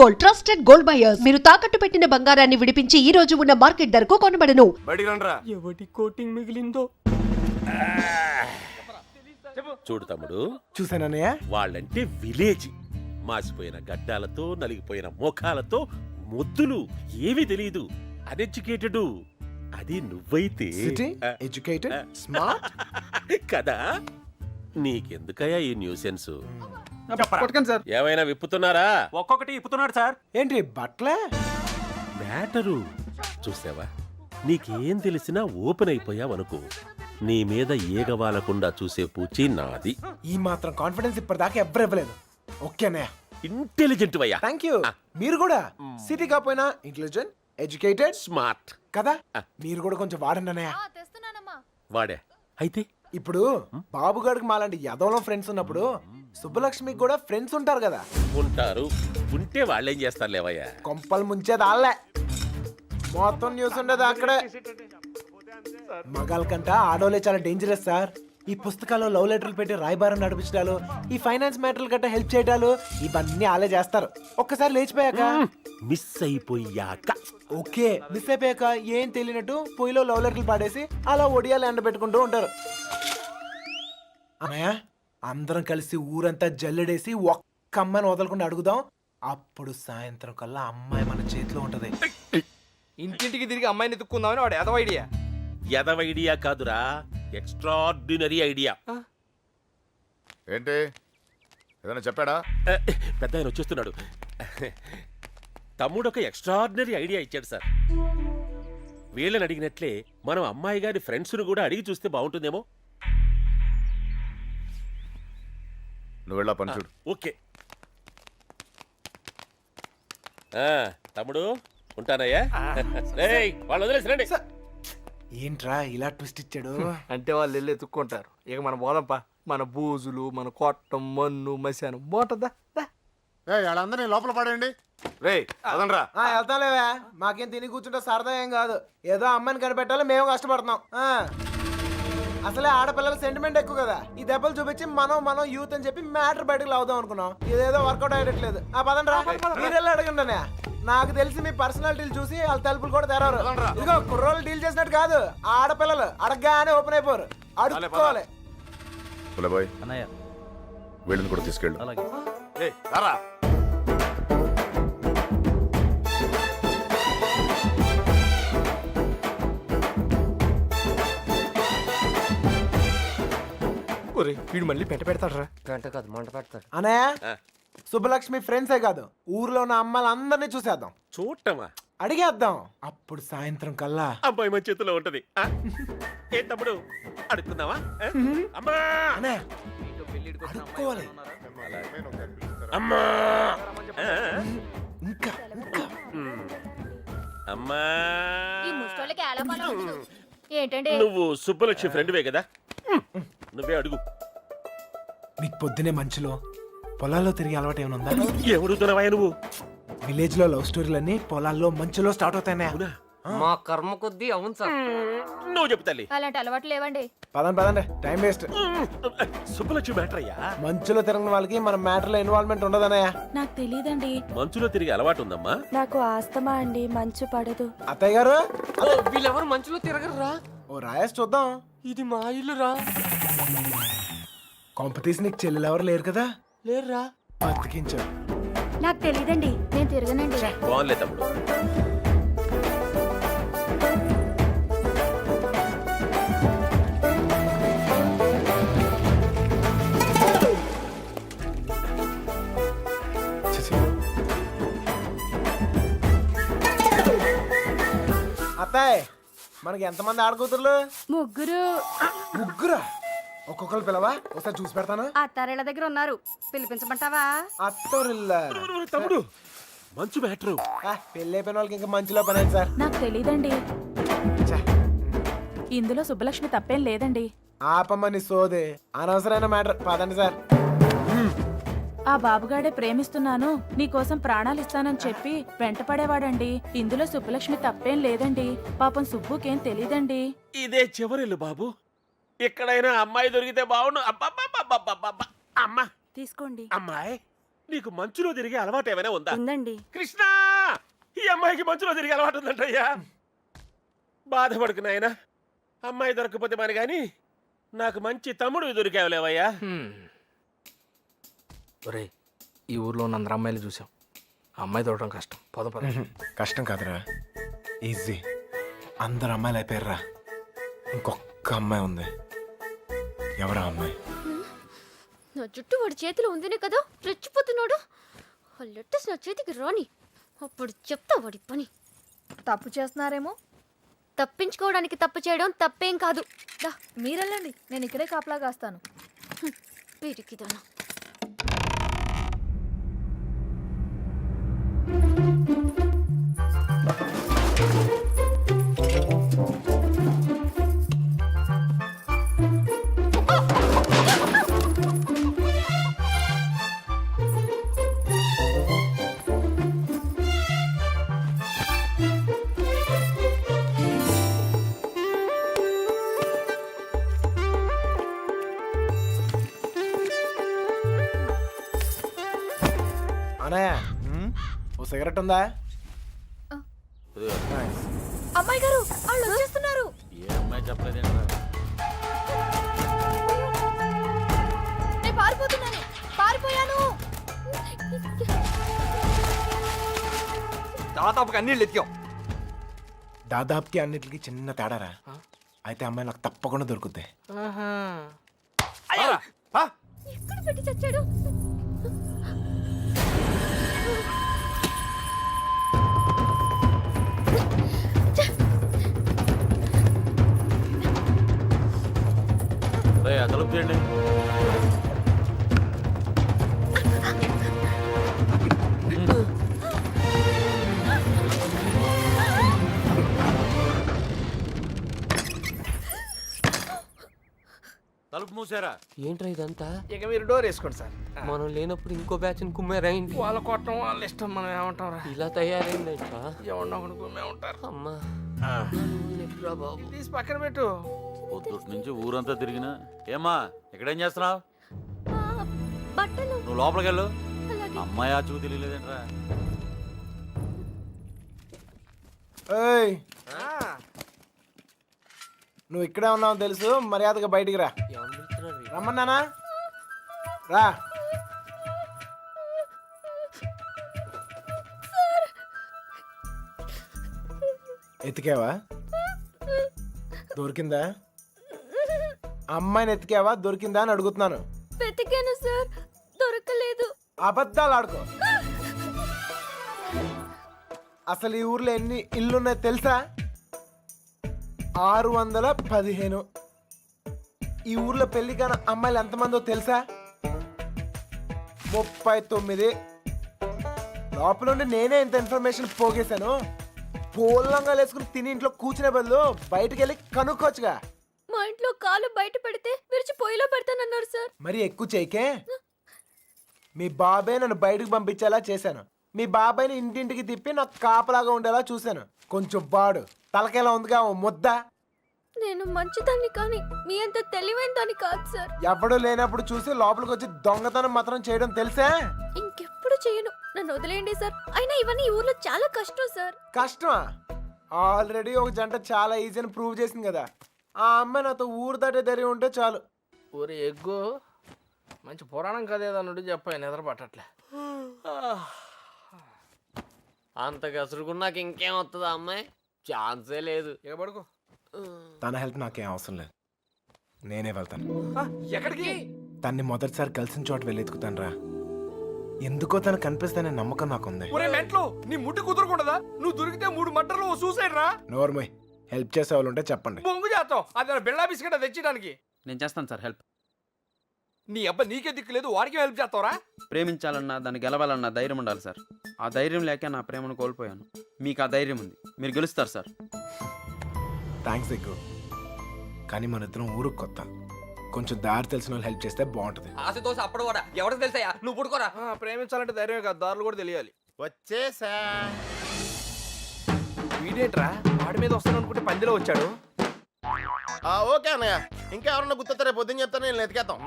Gold, trusted gold buyers. మీరు తాకట్టు పెట్టిన బంగారాన్ని విడిపించి ఈ రోజు ఉన్న మార్కెట్ ధరకు కొనబడను. ఎవటి కోటింగ్ మిగిలిందో చూడు తమ్ముడు, చూసానన్నయ్య. వాళ్ళంటే విలేజ్. మాసిపోయిన గడ్డాలతో నలిగిపోయిన ముఖాలతో ముద్దులు ఏమీ తెలియదు. అన్ఎడ్యుకేటెడ్. అది నువ్వైతే ఎడ్యుకేటెడ్, స్మార్ట్ కదా. నీకెందుకయ్యా ఈ న్యూసెన్స్? సార్. ఏమైనా విప్పుతున్నారా? ఒక్కొక్కటి ఇప్పుతున్నాడు సార్. ఏంటి బట్లే? మ్యాటరు చూసావా? నీకేం తెలిసినా ఓపెన్ అయిపోయావనుకో, నీ మీద ఏగవాలకుండా చూసే పూచి నాది. ఈ మాత్రం కాన్ఫిడెన్స్ ఇప్పటిదాకా ఎవ్వరు ఇవ్వలేదు. ఓకేనే, ఇంటెలిజెంట్ వయ్యా. Thank you. మీరు కూడా సిటీ కాపోయినా ఇంటెలిజెంట్, ఎడ్యుకేటెడ్, స్మార్ట్ కదా. మీరు కూడా కొంచెం వాడండి అన్నయ్య. వాడే అయితే. ఇప్పుడు బాబుగాడికి మాలాంటి యదవలో ఫ్రెండ్స్ ఉన్నప్పుడు సుబ్బలక్ష్మికి కూడా ఫ్రెండ్స్ ఉంటారు కదా. ఉంటారు. ఉంటే వాళ్ళేం చేస్తారు లేవయ్యా? కొంపలు ముంచేది వాళ్ళే. మొత్తం న్యూస్ ఉండేది అక్కడే. మగాళ్ళ కంట ఆడోలే చాలా డేంజరస్ సార్. ఈ పుస్తకాల్లో లవ్ లెటర్లు పెట్టి రాయబారం నడిపించడాలు, ఈ ఫైనాన్స్ మ్యాటర్లు గట్రా హెల్ప్ చేయడాలు, ఇవన్నీ వాళ్ళే చేస్తారు. ఒక్కసారి లేచిపోయాక, మిస్ అయిపోయాక. ఓకే, మిస్ అయిపోయాక ఏం తెలియనట్టు పొయ్యిలో లవ్ లెటర్లు పాడేసి అలా ఒడియాలు ఎండ పెట్టుకుంటూ ఉంటారు. అన్నయ్య, అందరం కలిసి ఊరంతా జల్లెడేసి ఒక్క అమ్మాయిని వదలకుండా అడుగుదాం. అప్పుడు సాయంత్రం కల్లా అమ్మాయి మన చేతిలో ఉంటది. ఇంటింటికి తిరిగి అమ్మాయిని ఎత్తుక్కుందామని వాడు ఎదవ ఐడియా. ఎదవ ఐడియా కాదురా, ఎక్స్ట్రార్డినరీ ఐడియా. ఏంటి ఏదైనా చెప్పాడా? పెద్ద ఆయన వచ్చేస్తున్నాడు. తమ్ముడు ఒక ఎక్స్ట్రార్డినరీ ఐడియా ఇచ్చాడు సార్. వీళ్ళని అడిగినట్లే మనం అమ్మాయి గారి ఫ్రెండ్స్ను కూడా అడిగి చూస్తే బాగుంటుందేమో. నువ్వు వెళ్ళా పని చూడు. ఓకే తమ్ముడు, ఉంటానయ్యా. వాళ్ళు వదిలేసిరండి. ఏంట్రా ఇలా ట్విస్ట్ ఇచ్చాడు? అంటే వాళ్ళు వెళ్ళి ఎత్తుక్కుంటారు. ఇక మన బోధంపా, మన బూజులు, మన కొట్టం, మన్ను, మశానం బాగుంటుందా? వాళ్ళందరినీ లోపల పడేయండి. రే అదనరా. వెళ్తాలేవా, మాకేం తిని కూర్చుంటే సరదా ఏం కాదు. ఏదో అమ్మాయిని కనిపెట్టాలి, మేము కష్టపడుతున్నాం. అసలే ఆడపిల్లల సెంటిమెంట్ ఎక్కువ కదా. ఈ దెబ్బలు చూపించి మనం యూత్ అని చెప్పి మ్యాటర్ బయటకు లావుదాం అనుకున్నాం. ఇదేదో వర్కౌట్ అయ్యట్లేదు. పదండ్రా, మీరెళ్ళి అడగండి. నాకు తెలిసి మీ పర్సనాలిటీలు చూసి వాళ్ళ తలుపులు కూడా తెరవరు. ఇదిగో కుర్రోళ్ళు డీల్ చేసినట్టు కాదు, ఆడపిల్లలు అడగగానే ఓపెన్ అయిపోరు. అడుక్కోవాలి. వీళ్ళని కూడా తీసుకెళ్ళు. వీడు మళ్ళీ పెడతాడు. అన్నయ్య, సుబ్బలక్ష్మి ఫ్రెండ్సే కాదు, ఊర్లో ఉన్న అమ్మాయిలందరినీ చూసేద్దాం. చూడటమా? అడిగేద్దాం. అప్పుడు సాయంత్రం కల్లా అబ్బాయి మన చేతిలో ఉంటది. ఏ తమ్ముడు, అడుక్కుందామా? అమ్మా అన్నయ్య, అడుక్కోవాలి. అమ్మా ఇంకా అమ్మా. ఏంటండి? నువ్వు సుబ్బలక్ష్మి ఫ్రెండ్వే కదా, నువ్వే అడుగు. నీకు పొద్దునే మంచులో పొలాల్లో తిరిగి అలవాటు ఏమైనా ఉందా? ఎవడుతున్నావా నువ్వు? విలేజ్ లో లవ్ స్టోరీలన్నీ పొలాల్లో మంచులో స్టార్ట్ అవుతాయి. మా కర్మ కొద్దీ అవును సార్. నువ్వు చెప్పు తల్లి. అలాంటి అలవాట్లు లేవండి. పదండి, టైం వేస్ట్. సుబ్బలక్ష్మి మ్యాటర్ అయ్యా. మంచులో తిరిగిన వాళ్ళకి మన మ్యాటర్ లో ఇన్వాల్వ్మెంట్ ఉండదన్నయ్య. నాకు తెలియదండి. మంచులో తిరిగి అలవాటు ఉందమ్మా. నాకు ఆస్తమా అండి, మంచు పడదు. అత్తయ్య గారు, వీళ్ళెవరు మంచులో తిరగరురా. ఓ రాయేసి చూద్దాం. ఇది మా ఇల్లురా. కాంపిటీషన్ నీకు చెల్లెలు ఎవరు లేరు కదా? లేరురా. బతికించావు. నాకు తెలియదండి, నేను తిరగనండి. బాగుంలే తమ్ముడు. అత్తాయ్, మనకి ఎంతమంది ఆడకూతుర్లు? ముగ్గురా? ఒక్కొక్కరు పిలవా, ఒకసారి చూసి పెడతాను. అత్తారేళ్ల దగ్గర ఉన్నారు, పిలిపించమంటావా? అత్తోరిల్లా. తమ్ముడు, మంచు మ్యాటరు. పెళ్ళి అయిపోయిన వాళ్ళకి ఇంకా మంచులో పని సార్. నాకు తెలీదండి. ఇందులో సుబ్బలక్ష్మి తప్పేం లేదండి. ఆపమ్మని సోదే, అనవసరమైన మ్యాటర్. పదండి సార్. ఆ బాబుగాడే ప్రేమిస్తున్నాను, నీకోసం ప్రాణాలు ఇస్తానని చెప్పి వెంటపడేవాడండి. ఇందులో సుబ్బలక్ష్మి తప్పేం లేదండి. పాపం సుబ్బుకేం తెలీదండి. ఇదే చివరిల్లు బాబు. ఎక్కడైనా అమ్మాయి దొరికితే బావును. అమ్మా తీసుకోండి. అమ్మాయి, నీకు మంచులో తిరిగే అలవాటు ఏమైనా ఉందా? ఉందండి. కృష్ణ, ఈ అమ్మాయికి మంచులో తిరిగే అలవాటు ఉందంటయ్యా. బాధపడుకు నాయనా, అమ్మాయి దొరకపోతే మరి గాని నాకు మంచి తమ్ముడు దొరికావులేవయ్యా. ఒరే, ఈ ఊర్లో ఉన్న అందరు అమ్మాయిలు చూసాం, అమ్మాయి దొరకడం కష్టం. పద పద. కష్టం కాదురా, ఈజీ. అందరు అమ్మాయిలు అయిపోయారా, ఇంకొక అమ్మాయి ఉంది. ఎవరా అమ్మాయి? నా జుట్టు వాడి చేతిలో ఉందినే కదా రెచ్చిపోతున్నాడు. ఆ లెటర్స్ నా చేతికి రాని, అప్పుడు చెప్తా వాడి పని. తప్పు చేస్తున్నారేమో. తప్పించుకోవడానికి తప్పు చేయడం తప్పేం కాదు. దా మీరెళ్ళండి, నేను ఇక్కడే కాపలా కాస్తాను. వీరికిదానా. అనయ్య, ఓ సిగరెట్ ఉందా? అమ్మాయి గారు వాళ్ళు వచ్చేస్తున్నారు. నేను పారిపోతున్నాను, పారిపోయాను. దాదాపుగా అన్ని ఎత్తికాం. దాదాపుకి అన్నిటికి చిన్న తేడారా. అయితే అమ్మాయి నాకు తప్పకుండా దొరుకుద్ది. ఎక్కడ పెట్టి చచ్చాడు? తలుపు చేయండి. తలుపు మూసారా? ఏంట్రా ఇదంతా? ఇక మీరు డోర్ వేసుకోండి సార్. మనం లేనప్పుడు ఇంకో బ్యాచ్ కుమ్మేరైంది. వాళ్ళ కొట్టడం వాళ్ళ ఇష్టం, మనం ఏమంటాం రా. ఇలా తయారైందేంట్రా? ఎవరినో ఒకటి కుమ్మే ఉంటారు. అమ్మా బాబు, తీసి పక్కన పెట్టు. పొద్దుటి నుంచి ఊరంతా తిరిగినా. ఏమ్మా ఇక్కడేం చేస్తున్నావు? బట్టలు. నువ్వు లోపలికి వెళ్ళు. అలాగే. అమ్మాయి ఆ చూ తెలియలేదేంట్రా? ఏయ్, ఆ, నువ్వు ఇక్కడే ఉన్నావు తెలుసు, మర్యాదగా బయటికి రా. ఎవరు పిలుస్తున్నారు? రమ్మన్నానా? రా. ఎతికావా? దొరికిందా? అమ్మాయిని ఎతికావా? దొరికిందా అని అడుగుతున్నాను. వెతికాను సార్, దొరకలేదు. అబద్ధాలు ఆడుకో. అసలు ఈ ఊర్లో ఎన్ని ఇల్లున్నాయో తెలుసా? 615. ఈ ఊర్లో పెళ్లి కాని అమ్మాయిలు ఎంతమందో తెలుసా? 39. లోపల నుండి నేనే ఇంత ఇన్ఫర్మేషన్ పోగేశాను. పూలంగా వేసుకుని తిని ఇంట్లో కూర్చునే బదులు బయటికి వెళ్ళి కనుక్కోవచ్చుగా. మా ఇంట్లో కాలు బయట పెడితే విరిచి పొయ్యిలో పెడతానన్నారు సార్. మరి ఎక్కువ చేయకే. మీ బాబాయ్ నన్ను బయటకు పంపించేలా చేశాను. మీ బాబాయ్ని ఇంటింటికి తిప్పి నాకు కాపలాగా ఉండేలా చూశాను. కొంచెం బాడు తలకేలా ఉందిగా ఓ ముద్ద. నేను మంచిదాన్ని కానీ మీ అంత తెలివైన దాన్ని కాదు సార్. ఎవడూ లేనప్పుడు చూసి లోపలికి వచ్చి దొంగతనం మాత్రం చేయడం తెలుసా? ఇంకెప్పుడు చేయను, నన్ను వదిలేయండి సార్. అయినా ఇవన్నీ ఈ ఊర్లో చాలా కష్టం సార్. కష్టమా? ఆల్రెడీ ఒక జంట చాలా ఈజీ అని ప్రూవ్ చేసింది కదా. ఆ అమ్మాయి నాతో ఊరు దాటే ధైర్యం ఉంటే చాలు. ఒరే ఎగ్గు, మంచి పురాణం కథ ఏదన్నుండి చెప్పాయి, నిద్ర పట్టట్లే. అంత గసురుకున్నాక ఇంకేం వస్తుందా అమ్మాయి? ఛాన్సే లేదు. ఇక పడుకో. తన హెల్ప్ నాకేం అవసరం లేదు, నేనే వెళ్తాను. ఎక్కడికి? తన్ని మొదటిసారి కలిసిన చోట వెళ్ళి ఎత్తుకుతాను రా. ఎందుకో తను కనిపిస్తానే నమ్మకం నాకుంది. ఒరే మెంట్లో, నీ ముట్టి కుదురుకుండదా? నువ్వు దొరికితే 3 మట్టర్లు సూసైడ్ రా. నోర్మోయ్, హెల్ప్ చేసే వాళ్ళు ఉంటే చెప్పండి. బొంగు చేస్తాం, అది బిళ్ళా బిస్కెట్ తెచ్చడానికి. నేను చేస్తాను సార్ హెల్ప్. నీ అబ్బా నీకే దిక్కు లేదు, వాడికి హెల్ప్ చేస్తావరా? ప్రేమించాలన్నా దాన్ని గెలవాలన్నా ధైర్యం ఉండాలి సార్. ఆ ధైర్యం లేక నా ప్రేమను కోల్పోయాను. మీకు ఆ ధైర్యం ఉంది, మీరు గెలుస్తారు సార్. థ్యాంక్స్ ఎక్కువ, కానీ మన ఇద్దరం ఊరుకు కొత్త. కొంచెం దారి తెలిసిన వాళ్ళు హెల్ప్ చేస్తే బాగుంటది. ఆశతో అప్పుడు కూడా ఎవరికి తెలుసా? నువ్వు పుడుకోరా. ప్రేమించాలంటే ధైర్యమే కాదు, దారులు కూడా తెలియాలి. వచ్చేసా. వీడేంట్రా వాడి మీద వస్తాను అనుకుంటే పందిలో వచ్చాడు. ఓకే అన్నయ్య, ఇంకా ఎవరన్నా గుర్తొస్తారే పొద్దున్న చెప్తాను, నేను ఎతికేద్దాం.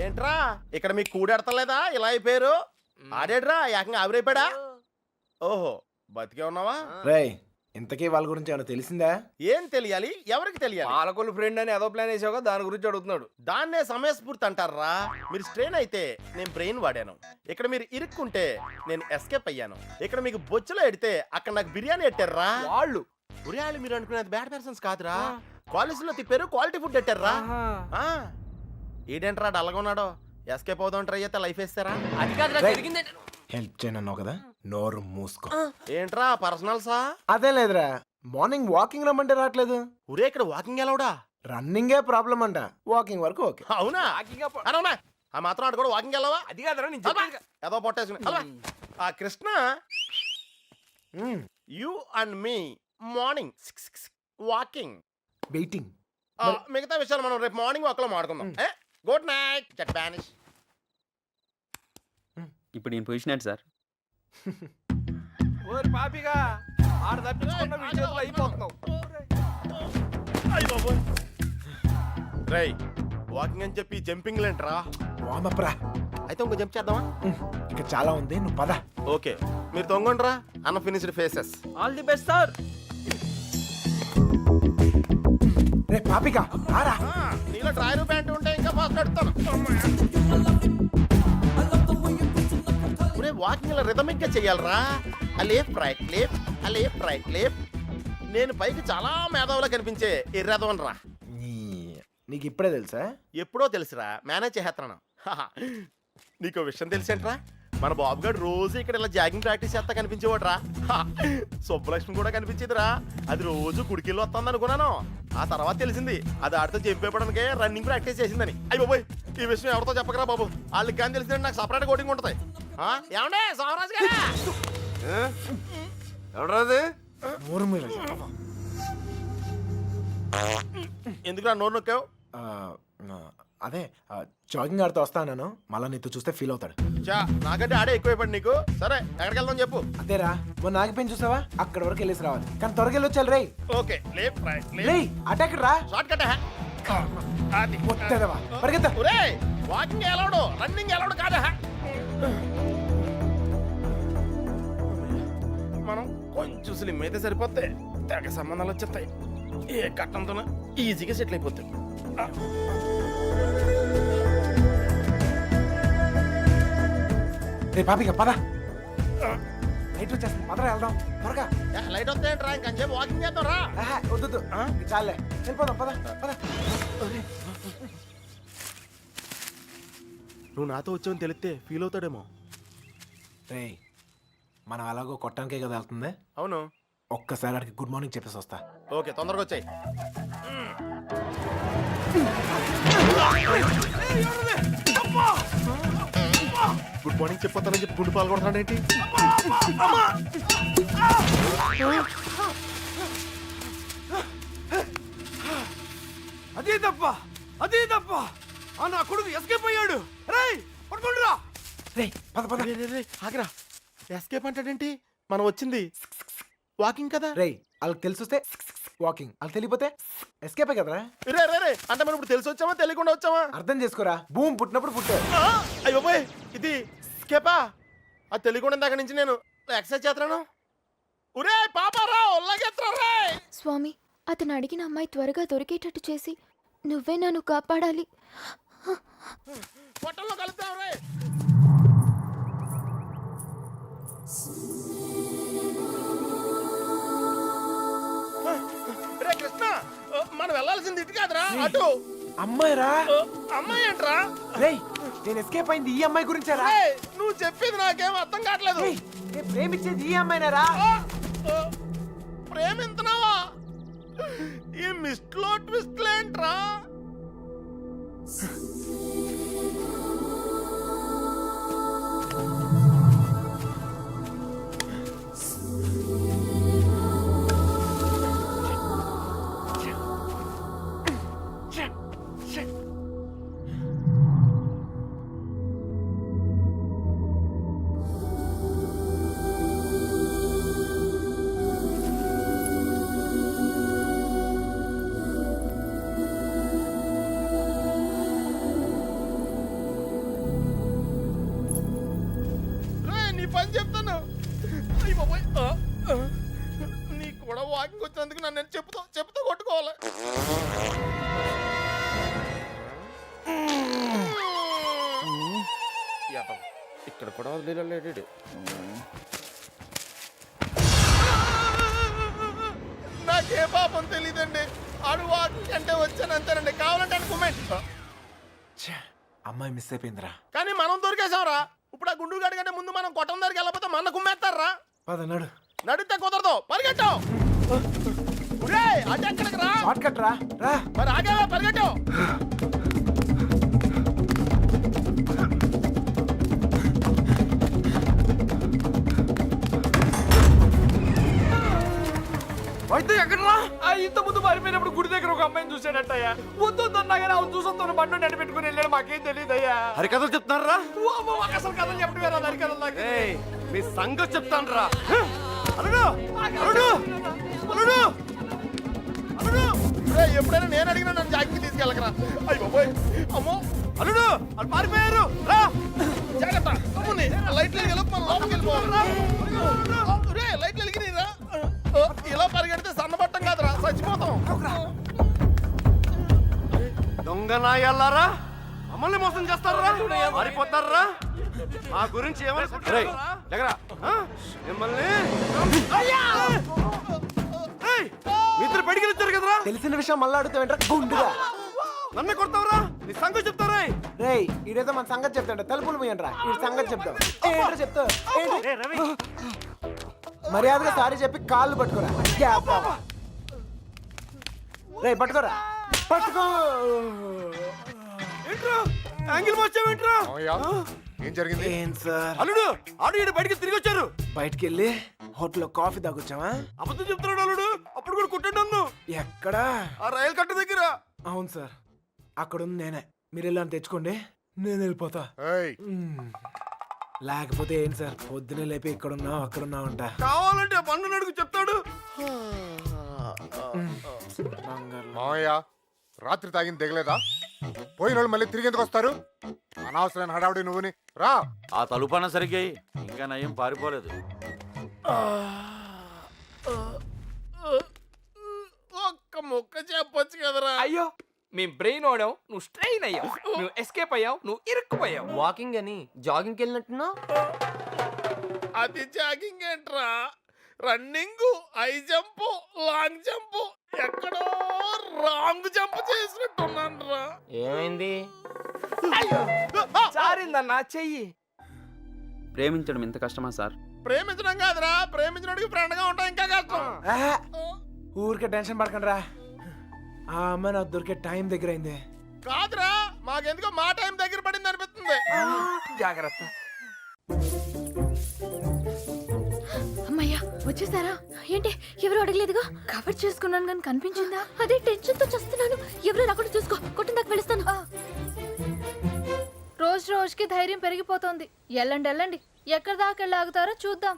ఏంట్రా ఇక్కడ మీకు కూడెడతలేదా ఇలా అయిపోయారు? ఆడేడ్రా ఏకంగా ఆవిరైపోయాడా? ఓహో బతికే ఉన్నావా? రేయ్ ఇంతకీ వాళ్ళ గురించి ఏమైనా తెలిసిందా? ఏం తెలియాలి? ఎవరికి తెలియాలి? పాలకొల్లు ఫ్రెండ్ అని ఏదో ప్లాన్ వేసావుగా, దాని గురించి అడుగుతున్నాడు. దాన్నే సమయస్ఫూర్తి అంటారా? మీరు స్ట్రెయిన్ అయితే నేను బ్రెయిన్ వాడాను. ఇక్కడ మీరు ఇరుక్కుంటే నేను ఎస్కేప్ అయ్యాను. ఇక్కడ మీకు బొచ్చులో ఎడితే అక్కడ నాకు బిర్యానీ ఎట్టారా వాళ్ళు. ఉరియాళ్ళు మీరు అనుకునేది బ్యాడ్ పర్సన్స్ కాదురా. కాలేజీలో తిప్పారు, క్వాలిటీ ఫుడ్ ఎట్టారా. ఈడేంట్రా డల్గా ఉన్నాడో? ఎస్కేప్ అవుదాం ట్రై అయితే లైఫ్ వేస్తారా? అది కాదురా రేయ్. జరిగింది. హెల్ప్ చేయనన్నావు కదా, నోరు మూసుకో. ఏంట్రా పర్సనల్సా? అదే లేదురా, మార్నింగ్ వాకింగ్ రమ్మంటే రావట్లేదు. ఉరే ఇక్కడ వాకింగ్ ఎలవడా? రన్నింగే ప్రాబ్లం అంట, వాకింగ్ వరకు ఓకే. అవునా? అవునా ఆ మాత్రం ఆడు కూడా వాకింగ్ వెళ్ళవా? అది కాదురా నేను అబ్బా, చెప్పేది. ఏదో పొట్టేసుకుని అబ్బా. ఆ Krishna you and me morning walking. Waiting. మిగతా విషయాలు మనం రేపు మార్నింగ్ వాక్లో మాట్లాడుకుందాం. గుడ్ నైట్ జట్ బానిష్. ఇప్పుడు నేను పొజిషన్ ఏంటి సార్? ఓరి పాపిగా ఆడ తప్పించుకున్న విజయంలో అయిపోతున్నావు. రేయ్ వాకింగ్ అని చెప్పి జంపింగ్ లేంట్రా. వామప్రా, అయితే ఇంకో జంప్ చేద్దామా? ఇంకా చాలా ఉంది, నువ్వు పద. ఓకే మీరు తొంగండ్రా. Unfinished faces. All the best sir. రే పాపిక రారా. నీలో డ్రాయర్ ప్యాంట్ ఉంటే ఇంకా ఫాస్ట్ కడతాను. వాకింగ్ ఇలా రిథమిక్ గా చెయ్యాలరా. Left right left, left right left. నేను పైకి చాలా మేధావులా కనిపించే ఎర్రదవన్ రా. నీకు ఇప్పుడే తెలుసా? ఎప్పుడో తెలుసురా, మేనేజ్ చేస్తున్నాను. నీకు విషయం తెలిసేంట్రా, మన బాబుగాడు రోజు ఇక్కడ ఇలా జాగింగ్ ప్రాక్టీస్ చేస్తా కనిపించేవాడు రా. సుబ్బలక్ష్మి కూడా కనిపించేదిరా. అది రోజు గుడికెళ్ళి వస్తుంది అనుకున్నాను. ఆ తర్వాత తెలిసింది అది ఆడితో చెప్పేపడానికే రన్నింగ్ ప్రాక్టీస్ చేసిందని. అయ్యి బాబోయ్, ఈ విషయం ఎవరితో చెప్పకరా బాబు. వాళ్ళకి కానీ తెలిసిందంటే నాకు సపరేట్ కోటింగ్ ఉంటుంది. ఏమండే సోమరాజు గారు? ఎవడరాది? నోరు మీద ఎందుకురా నోరు నొక్కావు? అదే జాగింగ్ ఆడితో వస్తాను, మళ్ళా నీతో చూస్తే ఫీల్ అవుతాడు. చా నాకంటే ఆడే ఎక్కువైపోయింది నీకు. సరే ఎక్కడికి వెళ్దాం చెప్పు. అదేరా మొన్న ఆగిపోయింది చూసావా, అక్కడ వరకు వెళ్ళేసి రావాలి. కానీ త్వరగా వెళ్ళొచ్చాలి. రేయ్ ఓకే లేఫ్ట్ రైట్ రేయ్ అటాక్ రా. Short cut. పరిగెత్తా. ఒరేయ్ వాకింగ్ ఎలవడు, రన్నింగ్ ఎలవడు కాదా. మనం కొంచెం స్లిమ్ అయితే సరిపోతే తెగ సంబంధాలు వచ్చేస్తాయి. ఏ కట్టంతో ఈజీగా సెటిల్ అయిపోతాయి. రే పాపిక పద, లైట్ వచ్చేస్తుంది, పదరా వెళ్దాం త్వరగా. లైట్ వస్తాయంట్రా, ఇంకొంచెం వాకింగ్ చేద్దాం రా. వద్దు చాలే, వెళ్ళిపోదాం పద పద. నువ్వు నాతో వచ్చావని తెలిస్తే ఫీల్ అవుతాడేమో. రే మనం అలాగో కొట్టడానికే కదా వెళ్తుంది. అవును. ఒక్కసారి అడిగి గుడ్ మార్నింగ్ చెప్పేసి వస్తా. ఓకే తొందరగా వచ్చాయి. గుడ్ మార్నింగ్ చెప్పొస్తానని చెప్పి గుండు పాల్గొడతాడు ఏంటి? అదే తప్ప, అదే తప్ప. నా కొడుకు ఎస్కేప్ అయ్యాడు. రేయ్ పట్టుకుంటురా. రే పద పద. ఆగరా, ఎస్కేప్ అంటాడేంటి? మనం వచ్చింది వాకింగ్ కదా. రే వాళ్ళకి తెలిసి వస్తే వాకింగ్, వాళ్ళకి తెలియపోతే ఎస్కేపే కదరా. రే రే రే అంటే మనం ఇప్పుడు తెలిసి వచ్చామా తెలియకుండా వచ్చామా? అర్థం చేసుకోరా, భూమి పుట్టినప్పుడు పుట్టారు. అయ్యో పోయ్, ఇది స్కేపా? అది తెలియకుండా దగ్గర నుంచి నేను ఎక్సర్సైజ్ చేస్తున్నాను. ఉరే పాపారా ఒళ్ళగెత్తరా. స్వామి, అతను అడిగిన అమ్మాయి త్వరగా దొరికేటట్టు చేసి నువ్వే నన్ను కాపాడాలి. పొట్టల్లో కలుద్దాం రే. రే కృష్ణ, మనం వెళ్ళాల్సింది ఇటు కాదురా, అటు. అమ్మాయిరా. అమ్మాయి ఏంట్రా? రే నేను ఎస్కేప్ అయింది ఈ అమ్మాయి గురించారా. రేయ్, నువ్వు చెప్పింది నాకేం అర్థం కావట్లేదు. నేను ప్రేమించేది ఈ అమ్మాయినారా. ప్రేమింతున్నావా? ఈ మిస్ట్లో ట్విస్ట్లేంట్రా? పని చెప్తాను. అయ్య బాబోయ్. నీకు కూడా వాకింగ్ వచ్చినందుకు నన్ను నేను చెప్పుతో కొట్టుకోవాలి. ఇక్కడ కూడా వదిలేడు. నాకే పాపం తెలీదండి. ఆడు వాకింగ్ అంటే వచ్చాను అంతేనండి. కావాలంటే అనుకోమేంటి. అమ్మాయి మిస్ అయిపోయిందిరా. కానీ మనం దొరికేసాంరా. ఇప్పుడు ఆ గుండు గాడి కంటే ముందు మనం కొట్టం దగ్గరికి వెళ్ళకపోతే మన కుమ్మేస్తారా? పద నడు. నడితే కుదరదు. పరిగెట్టు. అటు ఎక్కడికి రా. షార్ట్ కట్ రా. రా. మరి ఆగేవా? పరిగెట్టు. అయితే ఎక్కడరా? ఇంత ముందు పారిపోయినప్పుడు గుడి దగ్గర ఒక అమ్మాయిని చూసాడట్టయ్యా. వద్దు అన్నాగానే అవును చూసొస్తాను బండి నడి పెట్టుకుని వెళ్ళాడు. మాకేం తెలియదయ్యా. హరికథలు చెప్తున్నారా? అసలు కథలు చెప్పడం వేరే హరికథలు నాకు. మీ సంగతి చెప్తాను రా. అల్లుడు, అల్లుడు, అల్లుడు, అల్లుడు. రేయ్, ఎప్పుడైనా నేను అడిగినా నన్ను జాగ్రత్త తీసుకెళ్ళకరా. అయ్య బాబోయ్. అమ్మో అల్లుడు, వాళ్ళు పారిపోయారు. రా జాగ్రత్త. అమ్ముని లైట్లు వెలిగి మనం లోపలికి వెళ్ళిపోవాలి. రే లైట్లు వెలిగి రా. ఇలా పరిగెడితే సన్నబట్టం కాదురా, చచ్చిపోతాం. దొంగ నాయల్లారా, మమ్మల్ని మోసం చేస్తారా? మారిపోతారా? మా గురించి ఏమనుకుంటారా? మిమ్మల్ని మిత్రులు బయటికి వచ్చారు కదరా. తెలిసిన విషయం మళ్ళీ అడుగుతావేంట్రా గుండుగా. నన్ను కొడతావరా? నీ సంగతి చెప్తారా? రేయ్ ఈడేదో మన సంగతి చెప్తాడు. తలుపులు పోయండిరా. ఈ సంగతి చెప్తాం. ఏంట్రా చెప్తావు? మర్యాదగా సారీ చెప్పి కాళ్ళు పట్టుకోరా. రేయ్ పట్టుకోరా. పట్టుకో. ఏంట్రా యాంగిల్ మార్చావేంట్రా? ఏం జరిగింది? ఏం సార్? అల్లుడు, ఆడు బయటికి తిరిగి వచ్చారు. బయటికి వెళ్ళి హోటల్లో కాఫీ తాగొచ్చావా? అబద్ధం చెప్తున్నాడు అల్లుడు. అప్పుడు కూడా కొట్టాడు నన్ను. ఎక్కడా? ఆ రైలు కట్ట దగ్గర. అవును సార్, అక్కడ ఉంది నేనే. మీరు వెళ్ళని తెచ్చుకోండి, నేను వెళ్ళిపోతా. లేకపోతే ఏంటి సార్, పొద్దునే లేపి ఇక్కడున్నావు అక్కడున్నావు అంట. కావాలంటే ఆ పండు అడుగు చెప్తాడు. మామయ్య, రాత్రి తాగింది దిగలేదా? పోయిన వాళ్ళు మళ్ళీ తిరిగి ఎందుకు వస్తారు? అనవసరమైన హడావుడి నువ్వుని. రా. ఆ తలుపన సరిగ్గా ఇంకా నయం పారిపోలేదు. ఒక్క ముక్క చెప్పొచ్చు కదరా. అయ్యో, మీ బ్రెయిన్ ఓడావు, నువ్వు స్ట్రెయిన్ అయ్యావు. నువ్వు ఎస్కేప్ అయ్యావు, నువ్వు ఇరుక్కుపోయావు. వాకింగ్ అని జాగింగ్కి వెళ్ళినట్టున్నా. అది జాగింగ్ ఏంట్రా? Running, high jump, long jump, ఎక్కడో రాంగ్ జంప్ చేసినట్టున్నాను రా. ఏమైంది? జారిందన్నా చెయ్యి. ప్రేమించడం ఎంత కష్టమా సార్? ప్రేమించడం కాదురా, ప్రేమించడానికి ఫ్రెండ్ గా ఉంటాం ఇంకా కష్టం. ఊరికే టెన్షన్ పడకండి రా. ఆ అమ్మాయి నాకు దొరికే టైం దగ్గర అయింది. కాదురా, మాకెందుకో మా టైం దగ్గర పడింది అనిపిస్తుంది. జాగ్రత్త. అమ్మయ్యా వచ్చేసారా? ఏంటి ఎవరు అడగలేదుగా? కవర్ చేసుకున్నాను కానీ కనిపించిందా? అదే టెన్షన్ తో చేస్తున్నాను. ఎవరు రాకుండా చూసుకో. కొట్టిన దాకా వెళుస్తాను. రోజు రోజుకి ధైర్యం పెరిగిపోతుంది. వెళ్ళండి వెళ్ళండి, ఎక్కడి దాకా వెళ్ళి ఆగుతారో చూద్దాం.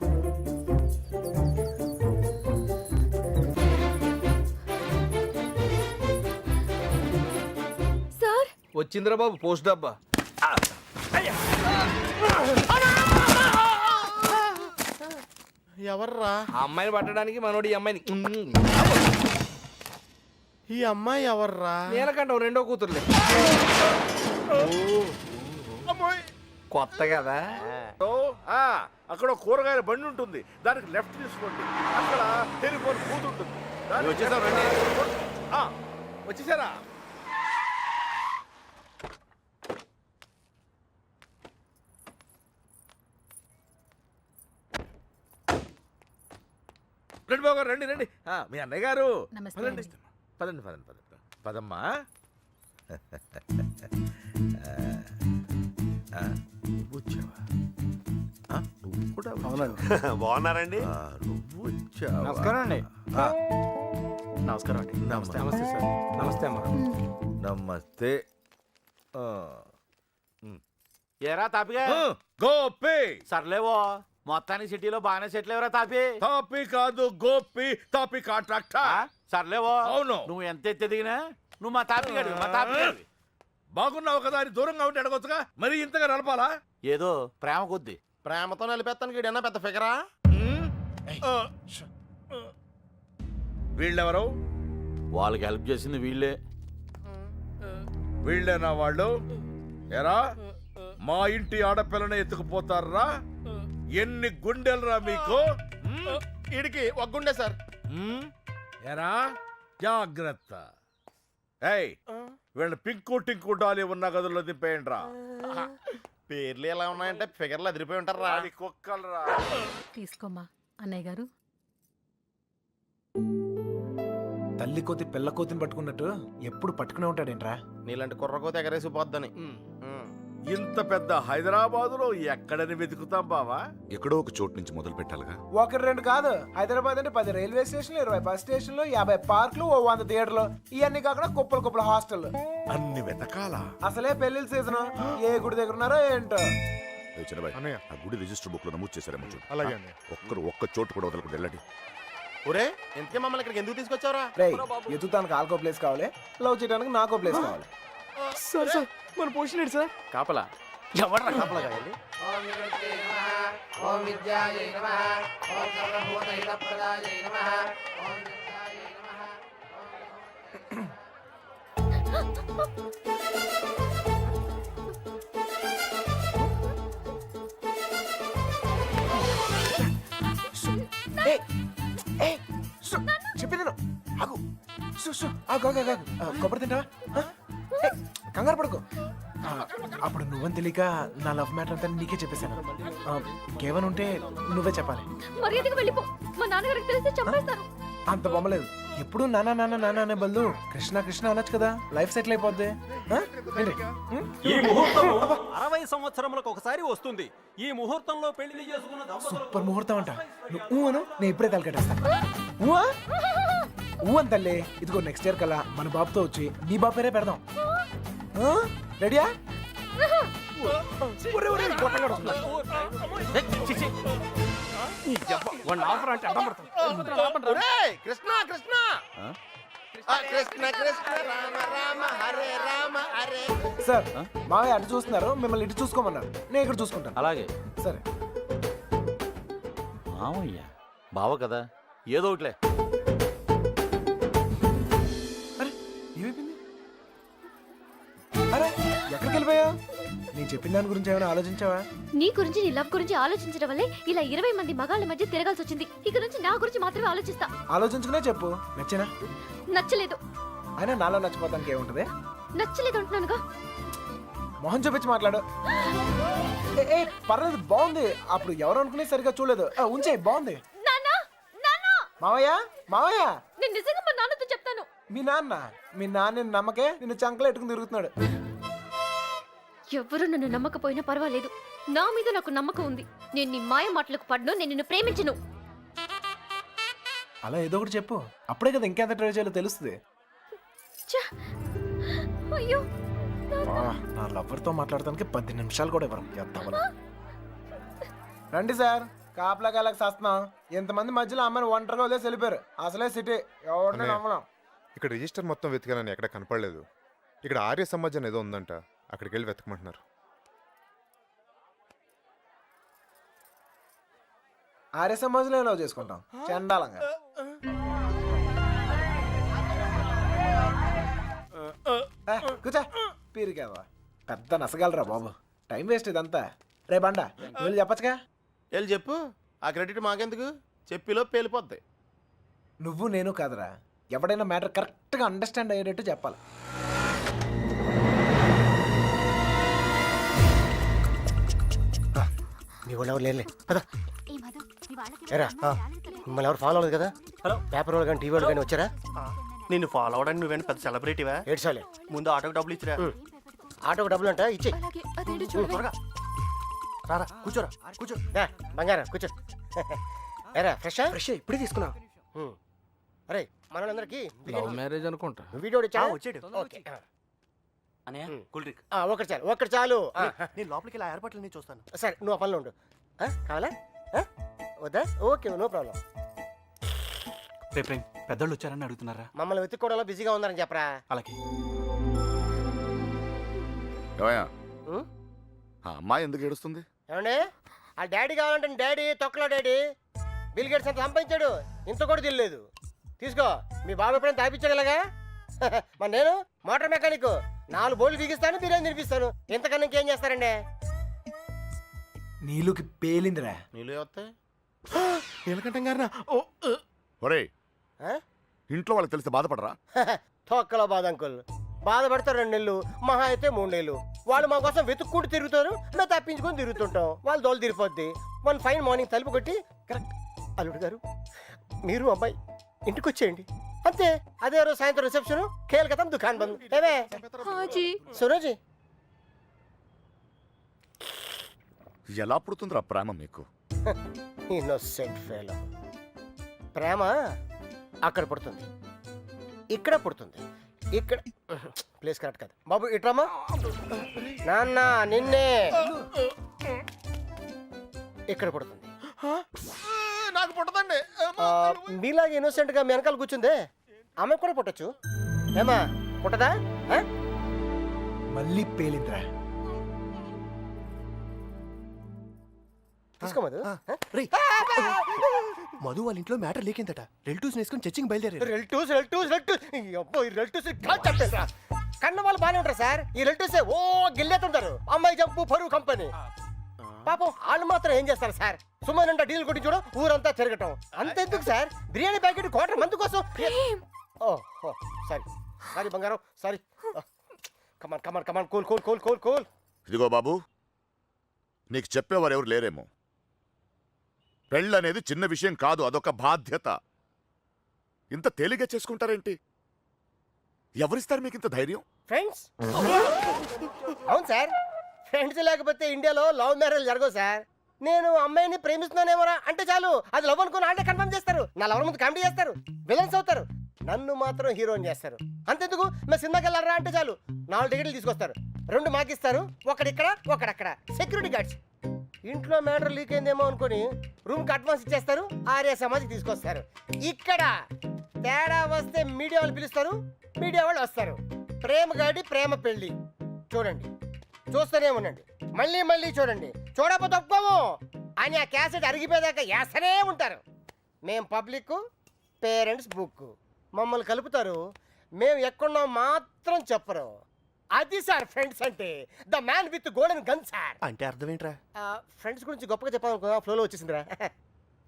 సార్ వచ్చిందిరా బాబు పోస్ట్ డబ్బా. ఎవర్రా? ఆ అమ్మాయిని పట్టడానికి మనోడు ఈ అమ్మాయిని. ఈ అమ్మాయి ఎవర్రా? నేనకంటే రెండో కూతురులే. అమ్మాయి కొత్త కదా. అక్కడ కూరగాయల బండి ఉంటుంది, దానికి లెఫ్ట్ తీసుకోండి. అక్కడ టెలిఫోన్ బూత్ ఉంటుంది. వచ్చేసారా? రండి బాబు గారు, రండి రండి. మీ అన్నయ్య గారు. నమస్తే. పదండి పదండి పదండి పదండి పదమ్మా. నువ్వు వచ్చావా? నువ్వు కూడా బాగున్నారండి? నువ్వు వచ్చావా? నమస్కారం అండి. నమస్కారం అండి. నమస్తే సార్. నమస్తే అమ్మా. నమస్తే. ఏరా తాపిగా గోపి. సర్లేవో మొత్తానికి సిటీలో బాగానే సెటిల్ ఎవరా తాపి? తాపి కాదు గోపి, తాపి కాంట్రాక్టర్. సర్లేవో. అవును. నువ్వు ఎంత ఎత్తి దిగినా నువ్వు మా తాపి గడివి, మా తాపి గడివి. బాగున్నావు కదా అని దూరంగా ఉంటే అడగొచ్చుగా, మరి ఇంతగా నడపాలా? ఏదో ప్రేమ కొద్ది ప్రేమతో నిలిపేస్తాను గీడన్నా పెద్ద ఫిగరా. వీళ్ళెవరు? వాళ్ళకి హెల్ప్ చేసింది వీళ్ళే. వీళ్ళేనా వాళ్ళు? ఎరా మా ఇంటి ఆడపిల్లని ఎత్తుకుపోతారా? ఎన్ని గుండెలరా మీకు? ఈడికి ఒక గుండె సార్. ఎరా జాగ్రత్త. ఏయ్ వీళ్ళ పింకు టింకు డాలి ఉన్న గదుల్లో దింపేయండి రా. పేర్లు ఎలా ఉన్నాయంటే ఫిగర్లు అదిరిపోయి ఉంటారా? కుక్కలరా. తీసుకోమ్మా అన్నయ్య గారు. తల్లి కోతి పిల్ల కోతిని పట్టుకున్నట్టు ఎప్పుడు పట్టుకునే ఉంటాడేంట్రా? నీలాంటి కుర్రకోత ఎగరేసిపోద్దని. ఇంత పెద్ద హైదరాబాదులో ఎక్కడని వెతుకుతాం బావా? ఎక్కడో ఒక చోటు నుంచి మొదలు పెట్టాలిగా. ఒకటి రెండు కాదు, హైదరాబాద్ అంటే 10 రైల్వే స్టేషన్లు, 20 బస్ స్టేషన్లు, 50 పార్కులు, 100 థియేటర్లు, ఇవన్నీ కాకుండా కుప్పలు కుప్పల హాస్టల్. అన్ని వెతకాలా? అసలే పెళ్లిళ్ళ సీజన్. ఏ గుడి దగ్గర ఉన్నారో ఏంటో. ఏ చిన్నబాయ్, ఆ గుడి రిజిస్టర్ బుక్ లో నమోదు చేశారేమో చూడు. అలాగే ఒక్క చోటు కూడా వదలకుండా వెళ్ళండి. ఒరే ఇంతకీ మమ్మల్ని ఇక్కడికి ఎందుకు తీసుకొచ్చావురా? రేయ్ ఎత్తుతానికి ఆల్కో ప్లేస్ కావాలి, లవ్ చేయడానికి నాకో ప్లేస్ కావాలి. సార్ సార్ మన పొజిషన్ ఏంటి సార్? కాపలా ఎవడ్రా కాపలా కావాలి? చెప్పింది ఆగు. కొబ్బరి తింటావా? కంగారు పడుకో. అప్పుడు నువ్వని తెలియక నా లవ్ మ్యాటర్ అంతా నీకే చెప్పేశాను. కేవలం ఉంటే నువ్వే చెప్పాలి. మర్యాదగా వెళ్ళిపో. మా నాన్నగారికి తెలిస్తే చంపేస్తారు. అంత బొమ్మలేదు. ఎప్పుడు నాన్న నాన్న నాన్న అనే బదులు కృష్ణ కృష్ణ అనొచ్చు కదా, లైఫ్ సెటిల్ అయిపోద్ది. ఈ ముహూర్తం 60 సంవత్సరములకు ఒకసారి వస్తుంది. ఈ ముహూర్తంలో పెళ్లి చేసుకున్న సూపర్ ముహూర్తం అంట. నువ్వు అను, నేను ఇప్పుడే తలకెట్టేస్తాను. ఊ అని తల్లి. ఇదిగో నెక్స్ట్ ఇయర్ కల్లా మన బాబుతో వచ్చి నీ బాబు పేరే పెడదాం. రెడీయా? ఒరేయ్, కృష్ణ కృష్ణ కృష్ణ కృష్ణ రామ రామ హరే రామ హరే. సార్ మావయ్య అటు చూస్తున్నారు, మిమ్మల్ని ఇటు చూసుకోమన్నారు. నేను ఇక్కడ చూసుకుంటాను. అలాగే. సరే. మామయ్య బావ కదా, ఏదో ఒకట్లే. అరే ఏమైపోయింది? అరే ఎక్కడికి వెళ్ళిపోయావు? నేను చెప్పిన దాని గురించి ఏమైనా ఆలోచించావా? నీ గురించి, నీ లవ్ గురించి ఆలోచించడం వల్లే ఇలా 20 మంది మగాళ్ళ మధ్య తిరగాల్సి వచ్చింది. ఇక నుంచి నా గురించి మాత్రమే ఆలోచిస్తా. ఆలోచించుకునే చెప్పు. నచ్చినా? నచ్చలేదు. అయినా నాలో నచ్చిపోతానికి ఏముంటది? నచ్చలేదు అంటున్నానుగా. మొహం చూపించి మాట్లాడు. ఏ పర్లేదు, బాగుంది. అప్పుడు ఎవరు అనుకునే సరిగా చూడలేదు. ఉంచే, బాగుంది. నాన్నా, నాన్నా. మావయ్య మావయ్య, నేను నిజంగా మా నాన్నతో చెప్తాను. మీ నాన్న నమ్మకే నిన్ను చంకలో ఎట్టుకుని తిరుగుతున్నాడు. ఎవరు నన్ను నమ్మకపోయినా పర్వాలేదు, నా మీద నాకు నమ్మకం ఉంది. నేను నీ మాయ మాటలకు పడ్ను. నేను నిన్ను ప్రేమించను. అలా ఏదో ఒకటి చెప్పు. అప్పుడే కదా ఇంకెంత ట్రై చేయాలో తెలుస్తుంది. ఛ! అయ్యో, నా లవర్తో మాట్లాడటానికి 10 నిమిషాలు కూడా ఇవ్వరు. రండి సార్, కాపలా కాలకు సస్తున్నాం. ఎంతమంది మధ్యలో అమ్మాయిని ఒంటరిగా వదిలేసి వెళ్ళిపోయారు. అసలే సిటీ, ఎవరిని నమ్మలేం. ఇక్కడ రిజిస్టర్ మొత్తం వెతికానని ఎక్కడ కనపడలేదు. ఇక్కడ ఆర్య సమాజం ఏదో ఉందంట, అక్కడికి వెళ్ళి వెతకమంటున్నారు. ఆర్య సమాజంలో లవ్ చేసుకుంటాం చండాలంగా. కూర్చో, పీరికేవా పెద్ద నసగలరా బాబు. టైం వేస్ట్ ఇదంతా. రే బండ, నువ్వు చెప్పచ్చుగా. వెళ్ళి చెప్పు. ఆ క్రెడిట్ మాకెందుకు? చెప్పిలో పేలిపోద్ది. నువ్వు నేను కాదురా, ఎవడైనా మ్యాటర్ కరెక్ట్గా అండర్స్టాండ్ అయ్యేటట్టు చెప్పాలి. మీ వాళ్ళు ఎవరు లేరులే కదా. ఏరా మిమ్మల్ని ఎవరు ఫాలో అవ్వలేదు కదా? హలో, పేపర్ వాళ్ళు కానీ టీవీ వాళ్ళు కానీ వచ్చారా? నిన్ను ఫాలో అవడానికి నువ్వేనా పెద్ద సెలబ్రిటీవా? ఏడ్చాలే. ముందు ఆటోకి డబ్బులు ఇచ్చిరా. ఆటోకి డబ్బులు అంట ఇచ్చే. అలాగే అదేంటో చూడండి. త్వరగా రారా, కూర్చోరా, కూర్చో. బంగారా కూర్చో. ఏరా ఫ్రెష్ ఫ్రెష్ ఇప్పుడే తీసుకున్నా. అరే మనందరికి లవ్ మ్యారేజ్ అనుకుంటా. వీడియో వచ్చాడు. ఓకే. ఒకటి చాలు. ఒక్కటి చాలు. నేను లోపలికి ఇలా ఏర్పాట్లన్నీ చూస్తాను. సరే నువ్వు ఆ పనిలో ఉండు. కావాలా? వద్దా? Okay, no problem. పెద్దోళ్ళు వచ్చారని అడుగుతున్నారా? మమ్మల్ని వెతుక్కోవడంలో బిజీగా ఉన్నారని చెప్పరా. అలాగే. ఏమయ్యా, ఆ అమ్మాయి ఎందుకు ఏడుస్తుంది? ఏమండి ఆ డాడీ కావాలంటే డాడీ తొక్కలో డాడీ బిల్ గేట్స్ అంత సంపాదించాడు ఇంత కూడా తెలియలేదు. తీసుకో, మీ బాబు ఎప్పుడైనా తాపించాడు ఇలాగా? మరి నేను మోటార్ మెకానిక్, 4 బోర్లు బిగిస్తాను, బిర్యానీ తినిపిస్తాను. ఇంతకన్నా ఇంకేం చేస్తారండి? నీళ్ళకి పేలిందిరా. నీళ్ళు వస్తాయి నీలకంఠం గారినా? ఒరే, ఇంట్లో వాళ్ళకి తెలిస్తే బాధపడరా? తొక్కలో బాధ అంకుల్. బాధపడతారు 2 నెలలు, మహా అయితే 3 నెలలు. వాళ్ళు మా కోసం వెతుక్కుంటూ తిరుగుతారు, మేము తప్పించుకొని తిరుగుతుంటాం. వాళ్ళు దోలు తిరిగిపోద్ది. 1 ఫైన్ మార్నింగ్ తలుపు కొట్టి, కరెక్ట్ అల్లుడు గారు మీరు అబ్బాయి ఇంటికి వచ్చేయండి అంతే. అదే రోజు సాయంత్రం రిసెప్షన్, కేల్కతం దుకాన్ బంద్. ఏమే సురోజీ, ఎలా పుడుతుందిరా ప్రేమ మీకు? Innocent fellow. ప్రేమ అక్కడ పుడుతుంది, ఇక్కడ పుడుతుంది. ఇక్కడ ప్లేస్ కరెక్ట్ కదా బాబు. ఇట్రమ్మా నాన్న, నిన్నే ఇక్కడ పుడుతుంది. నాకు పుట్టదండి. మీలాగా ఇన్నోసెంట్ గా మీ వెనకాల కూర్చుందే ఆమె కూడా పుట్టచ్చు. ఏమా పుట్టదా? మళ్ళీ పేలిందిరా. తీసుకో మధు. మధు వాళ్ళ ఇంట్లో మ్యాటర్ లీకిందట. రిలేటివ్స్ వేసుకొని చర్చింగ్ బయలుదేరారు. కన్న వాళ్ళు బాగానే ఉంటారు సార్. ఈ రిలేటివ్స్ ఓ గిల్లేతుంటారు. అమ్మాయి జంపు పరువు కంపెనీ. పాపం వాళ్ళు మాత్రం ఏం చేస్తారు సార్? సుమారు డీల్ కొట్టి చూడ ఊరంతా తిరగటం. అంతెందుకు సార్, బిర్యానీ ప్యాకెట్ $250 కోసం. ఓ సారీ సారీ బంగారం, sorry. Come on come on come on, cool cool cool cool cool. ఇదిగో బాబు, నీకు చెప్పేవారు ఎవరు లేరేమో. పెళ్ళనేది చిన్న విషయం కాదు, అదొక బాధ్యత. ఇంత తేలిగ్గా చేసుకుంటారేంటి? ఎవరిస్తారు మీకు ఇంత ధైర్యం? ఫ్రెండ్స్. అవును సార్, ఫ్రెండ్స్ లేకపోతే ఇండియాలో లవ్ మ్యారేజ్ జరగవు సార్. నేను అమ్మాయిని ప్రేమిస్తున్నానేమోరా అంటే చాలు, అది లవ్ అనుకుని అంటే కన్ఫర్మ్ చేస్తారు. నా లవర్ ముందు కామెడీ చేస్తారు, విలన్స్ అవుతారు. నన్ను మాత్రం హీరోని చేస్తారు. అంతెందుకు, మేము సినిమాకి వెళ్ళారా అంటే చాలు 4 టికెట్లు తీసుకొస్తారు. 2 మాకిస్తారు, ఒకడిక్కడ ఒకడక్కడ. Security guards. ఇంట్లో మ్యాటర్ లీక్ అయిందేమో అనుకుని రూమ్కి అడ్వాన్స్ ఇచ్చేస్తారు, ఆర్య సమాధికి తీసుకొస్తారు. ఇక్కడ తేడా వస్తే మీడియా వాళ్ళు పిలుస్తారు, మీడియా వాళ్ళు వస్తారు. ప్రేమ గాడి ప్రేమ పెళ్లి చూడండి, చూస్తూనే ఉండండి, మళ్ళీ మళ్ళీ చూడండి. చూడకపోతే ఒప్పుకోము అని ఆ క్యాసెట్ అరిగిపోయేదాకా వేస్తూనే ఉంటారు. మేం పబ్లిక్, పేరెంట్స్ బుక్. మమ్మల్ని కలుపుతారు, మేము ఎక్కడున్నాం మాత్రం చెప్పరు. అది సార్ ఫ్రెండ్స్ అంటే. The man with golden gun sir. అంటే అర్థం ఏంట్రా? ఫ్రెండ్స్ గురించి గొప్పగా చెప్పాలనుకో, ఫ్లోలో వచ్చేసిందిరా.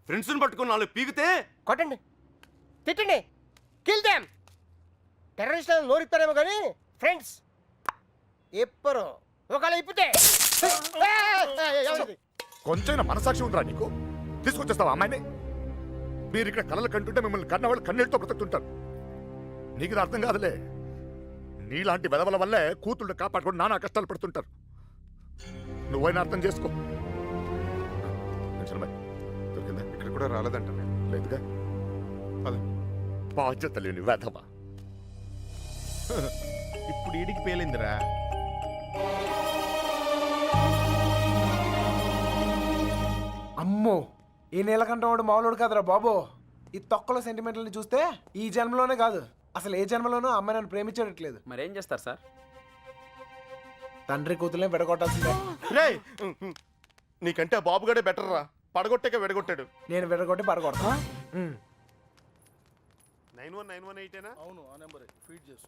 ఫ్రెండ్స్ పట్టుకుని 4 పీకితే కొట్టండి, తిట్టండి, కిల్ దెమ్. టెర్రరిస్టులను నోరిస్తారేమో కానీ ఫ్రెండ్స్ ఎప్పరు. ఒకవేళ ఇప్పితే కొంచెం మనసాక్షి ఉందిరా నీకు? తీసుకొచ్చేస్తావా అమ్మాయిని? మీరు ఇక్కడ కలలు కంటుంటే మిమ్మల్ని కన్నవాళ్ళు కన్నీళ్ళతో బ్రతుకుతుంటారు. నీకు ఇది అర్థం కాదులే. నీలాంటి వెదవల వల్లే కూతుళ్ళు కాపాడుకొని నానా కష్టాలు పడుతుంటారు. నువ్వైనా అర్థం చేసుకో. దొరికిందా? ఇక్కడ కూడా రాలేదంట. లేదుగా. బాధ్యత లేని వెధవ. ఇప్పుడు ఈడికి పేలిందిరా. అమ్మో, ఈ నీలకంఠం వాడు మామూలుడు కదరా బాబో. ఈ తొక్కలో సెంటిమెంట్లని చూస్తే ఈ జన్మలోనే కాదు, అసలు ఏ జన్మలోనూ అమ్మాయి నన్ను ప్రేమించట్లేదు. మరేం చేస్తారు సార్? తండ్రి కూతుర్లే విడగొట్టాల్సిందే. రేయ్, నీకంటే ఆ బాబుగాడే బెటర్ రా. పడగొట్టాక విడగొట్టాడు. నేను విడగొట్టి పడగొడతా. 9191 అవును, ఆ నెంబర్ ఫీడ్ చేసు.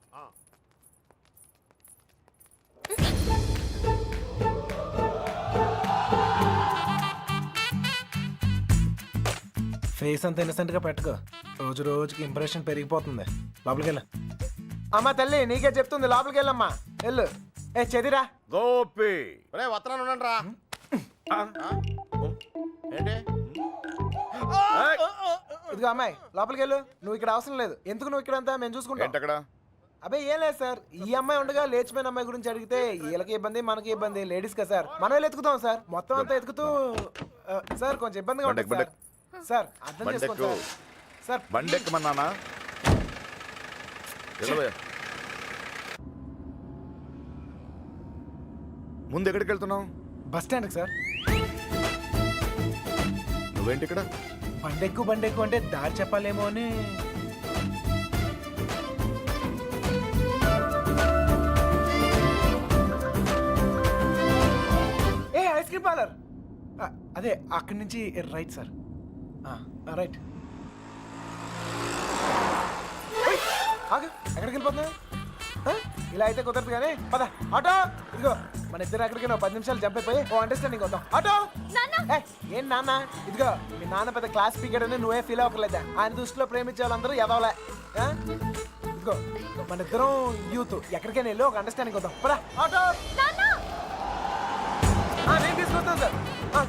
ఫేస్ అంత ఇన్నసెంట్ గా పెట్టుకో, రోజు రోజుకి ఇంప్రెషన్ పెరిగిపోతుంది. లోపలికి వెళ్ళు. అమ్మా తల్లి నీకే చెప్తుంది, లోపలికి వెళ్ళమ్మా, వెళ్ళు. ఏ చెదిరా గోపి. రే వత్రాలు ఉండండి రా. ఏంటి? ఇదిగో అమ్మాయి, లోపలికి వెళ్ళు. నువ్వు ఇక్కడ అవసరం లేదు. ఎందుకు నువ్వు ఇక్కడ అంతా మేము చూసుకుంటాం. ఏంటక్కడ? అబ్బాయి ఏం లేదు సార్, ఈ అమ్మాయి ఉండగా లేచిపోయిన అమ్మాయి గురించి అడిగితే వీళ్ళకి ఇబ్బంది మనకి ఇబ్బంది, లేడీస్ కదా సార్. మనం వెళ్ళి ఎత్తుకుతాం సార్, మొత్తం అంతా ఎత్తుకుతూ. సార్ కొంచెం ఇబ్బందిగా ఉంటుంది సార్. సార్ అర్థం చేసుకోండి సార్. సార్ బండెక్కమన్నానా? ముందు ఎక్కడికి వెళ్తున్నావు? బస్ స్టాండ్కి సార్. నువ్వేంటి ఇక్కడ? బండెక్కు అంటే దారి చెప్పాలేమో అని. ఏ ఐస్ క్రీమ్ పార్లర్. అదే అక్కడి నుంచి రైట్ సార్. రైట్. ఆగు, ఎక్కడికి వెళ్ళిపోతున్నా? ఇలా అయితే కుదరదు కానీ పద. ఆటో ఇదిగో, మన ఇద్దరు ఎక్కడికి 10 నిమిషాలు జంప్ అయిపోయి ఓ అండర్స్టాండింగ్ వద్దాం. ఆటో ఏం నాన్న, ఇదిగో మీ నాన్న పెద్ద క్లాస్ స్పీకర్ అని నువ్వే ఫీల్ అవ్వలేదా? ఆయన దృష్టిలో ప్రేమించే వాళ్ళందరూ ఎదవలే. ఇదిగో మన ఇద్దరం యూత్, ఎక్కడికైనా వెళ్ళి ఒక అండర్స్టాండింగ్ వద్దాం. పద ఆటో. నేను తీసుకొస్తాను సార్.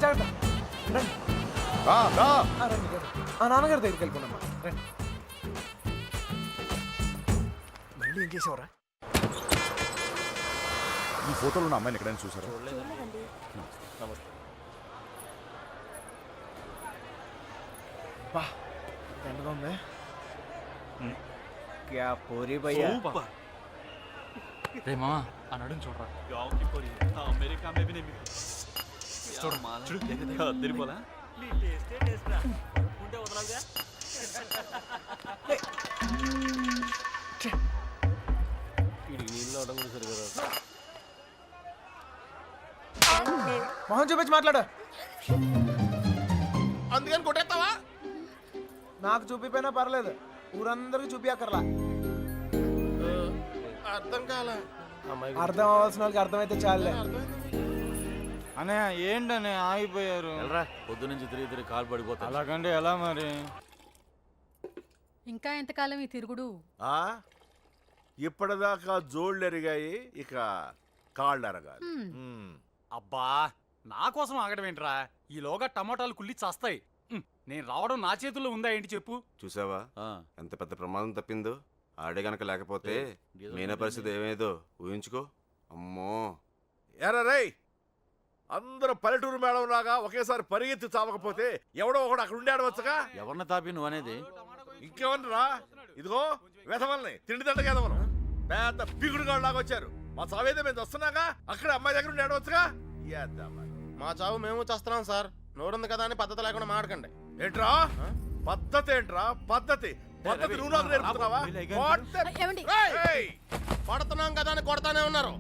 జాగ్రత్త రండి. రండి నాన్నగారి దగ్గరికి వెళ్ళిపోయినమ్మా. రండి. మళ్ళీ ఏం చేసావురా? ఈ ఫోటోలో ఉన్న అమ్మాయిని ఎక్కడైనా చూసారా? బా ఎండగా ఉంది. క్యా పూరి భయ్యా. రే మామా అన్నాడు చూడరా. అమెరికా తిరిగిపోలా మొహం చూపించి మాట్లాడు. అందుకని కొట్టేస్తావా? నాకు చూపిపోయినా పర్లేదు, ఊరందరికి చూపియక్కర్లా. అర్థం కాల. అర్థం అవ్వాల్సిన వాళ్ళకి అర్థమైతే చాలే. అనే ఏంటనే ఆగిపోయారు? పొద్దు నుంచి తిరిగి కాలు పడిపోతా. అలాగంటే ఎలా మరి? ఇంకా ఎంతకాలం ఈ తిరుగుడు? ఇప్పటిదాకా జోళ్ళు ఎరిగాయి, ఇక కాళ్ళు ఎరగాలి. అబ్బా నా కోసం ఆగడం ఏంట్రా? ఈలోగా టమాటాలు కుళ్ళి చస్తాయి. నేను రావడం నా చేతుల్లో ఉందా ఏంటి చెప్పు? చూసావా ఎంత పెద్ద ప్రమాదం తప్పిందో? ఆడే గనక లేకపోతే మీనా పరిస్థితి ఏమేదో ఊహించుకో. అమ్మో ఎరా రేయ్, అందరూ పల్లెటూరు మేడం లాగా ఒకేసారి పరిగెత్తి చావకపోతే ఎవడో ఒకడు అక్కడ ఉండి ఆడవచ్చుగా. ఎవరిని తాపి నువ్వు అనేది? ఇంకేమన్నరా? ఇదిగో వెధవల్ని తిండి దండగా ఎదవను పెద్ద పిగుడుగాడు లాగా వచ్చారు. మా చావేదో మేము వస్తున్నాగా, అక్కడ అమ్మాయి దగ్గర ఉండి ఆడవచ్చుగా. మా చావు మేము చేస్తున్నాం సార్. నోరుంది కదా అని పద్ధతి లేకుండా మాడకండి. ఏంట్రా పద్ధతి? ఏంట్రా పద్ధతి? పద్ధతి నువ్వు నాకు నేర్పుతున్నావా? పడుతున్నాం కదా అని కొడతానే ఉన్నారు.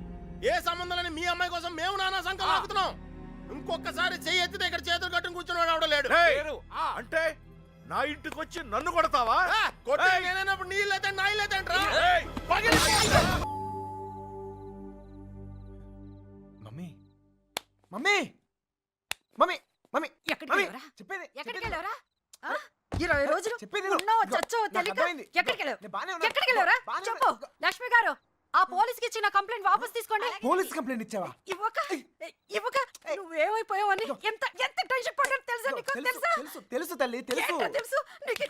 ఏ సంబంధం లేని మీ అమ్మాయి కోసం మేము నానా సంఖ్య లాగుతున్నాం. ఇంకొకసారి చెయ్యి ఎత్తితే ఇక్కడ చేతులు కట్టుకుని కూర్చొని వాడు లేడు. అంటే నా ఇంటికి వచ్చి నన్ను కొడతావా? నేనైనప్పుడు నీళ్ళైతే నా ఇల్లేతంట్రా. మమ్మీ మమ్మీ మమ్మీ మమ్మీ చెప్పేది 20 రోజులు చెప్పేది చెప్పు. లక్ష్మి గారు, ఆ పోలీస్కి ఇచ్చిన కంప్లైంట్ వాపస్ తీసుకోండి. పోలీస్ కంప్లైంట్ ఇచ్చావా? ఇవ్వక నువ్వేమైపోయావని ఎంత ఎంత టెన్షన్ పడ్డాను తెలుసా నీకు? తెలుసా? తెలుసు తెలుసు తల్లి తెలుసు. ఏంటో తెలుసు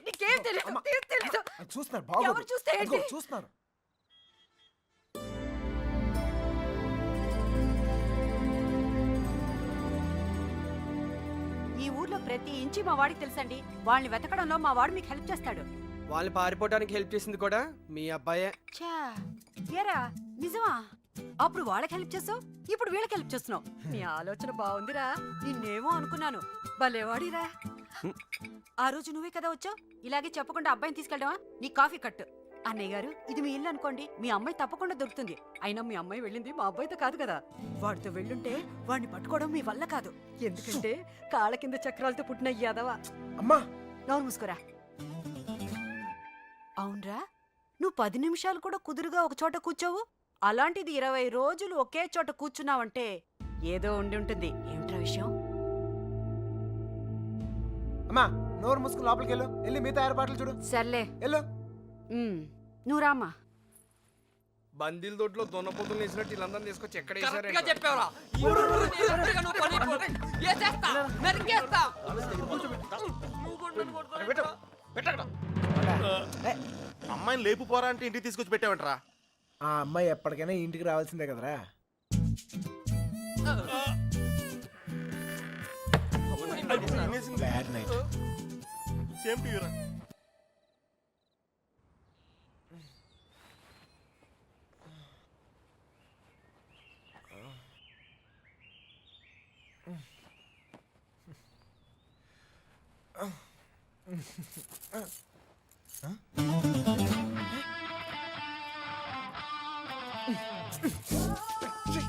నీకేం తెలియదు. చూస్తున్నారు బాగా. ఎవరు చూస్తే ఏంటి? చూస్తున్నారు. ఈ ఊర్లో ప్రతి ఇంచి మా వాడికి తెలుసండి. వాళ్ళని వెతకడంలో మా వాడు మీకు హెల్ప్ చేస్తాడు. వాళ్ళు పారిపోవడానికి హెల్ప్ చేసింది కూడా మీ అబ్బాయే. ఏరా నిజమా? అప్పుడు వాళ్ళకి హెల్ప్ చేస్తావు, ఇప్పుడు వీళ్ళకి హెల్ప్ చేస్తున్నావు. నీ ఆలోచన బాగుందిరా. నిన్నేమో అనుకున్నాను, భలేవాడిరా. ఆ రోజు నువ్వే కదా వచ్చావు. ఇలాగే చెప్పకుండా అబ్బాయిని తీసుకెళ్ళావా? నీ కాఫీ కట్టు. అన్నయ్య గారు, ఇది మీ ఇల్లు అనుకోండి, మీ అమ్మాయి తప్పకుండా దొరుకుతుంది. అయినా మీ అమ్మాయి వెళ్ళింది మా అబ్బాయితో కాదు కదా. వాడితో వెళ్ళుంటే వాడిని పట్టుకోవడం మీ వల్ల కాదు. ఎందుకంటే కాళ్ళ కింద చక్రాలతో పుట్టిన యాదవా. అమ్మా నోరు మూసుకోరా. అవునరా, నువ్వు 10 నిమిషాలు కూడా కుదురుగా ఒక చోట కూర్చోవు. అలాంటిది 20 రోజులు ఒకే చోట కూర్చున్నావంటే ఏదో ఉండి ఉంటుంది. ఏమిట్రా విషయం? అమ్మా నోరు మూసుకుని లోపలికి వెళ్ళు. వెళ్ళి మిగతా ఏర్పాట్లు చూడు. సర్లే వెళ్ళు. నువ్వు రామ్మా. బందీల దొడ్లో దొన్నపోతులు వేసినట్టు వీళ్ళందరినీ తీసుకొచ్చి ఎక్కడ చెప్పావరా? అమ్మాయిని లేపు పోరా అంటే ఇంటికి తీసుకొచ్చి పెట్టావంటరా? ఆ అమ్మాయి ఎప్పటికైనా ఇంటికి రావాల్సిందే కదరా. Bad night. సేమ్ టు యూరా.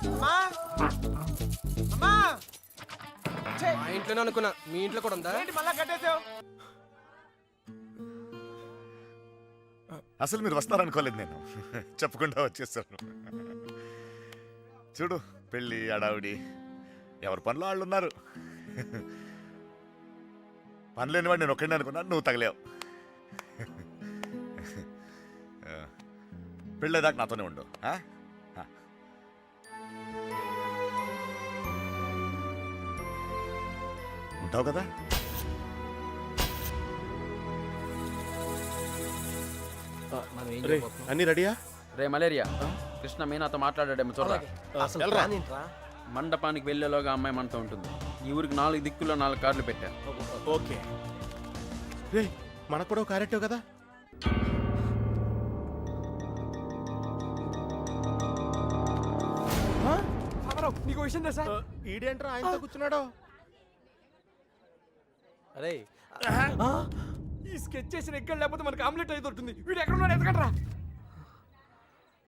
అమ్మా అమ్మా కట్టేసాయి. మా ఇంట్లోనే అనుకున్నా, మీ ఇంట్లో కూడా ఉందా? ఏంటి మళ్ళా కట్టేసావు? అసలు మీరు వస్తారనుకోలేదు నేను. చెప్పకుండా వచ్చేసాను. చూడు పెళ్ళి అడావిడి, ఎవరి పనిలో వాళ్ళు ఉన్నారు. పని లేనివాడు నేను ఒక్కడిని అనుకున్నాను, నువ్వు తగిలేవు. పెళ్ళేదాకా నాతోనే ఉండు. ఆ? ఆ. ఉంటావు కదా? అన్ని రెడీయా? రే మలేరియా, కృష్ణ మీనాతో మాట్లాడాడేమో చూడరా. అసలు వెళ్ళరా. ప్లాన్ ఏంట్రా? మండపానికి వెళ్ళేలోగా అమ్మాయి మనతో ఉంటుంది. ఈ ఊరికి 4 దిక్కుల్లో 4 కార్లు పెట్టారు. ఓకే. రే మనకు కూడా ఒక క్యారెక్టర్ కదా. బాబారావు, నీకు విషయం తెలుసా? ఈడేంట్రా ఆయనతో కూర్చున్నాడు? అరే ఈ స్కెచ్ చేసిన ఎక్కడ లేకపోతే మనకి ఆమ్లెట్ అయితే దొరుకుతుంది. వీడు ఎక్కడ ఉన్నాడు ఎతకండ్రా.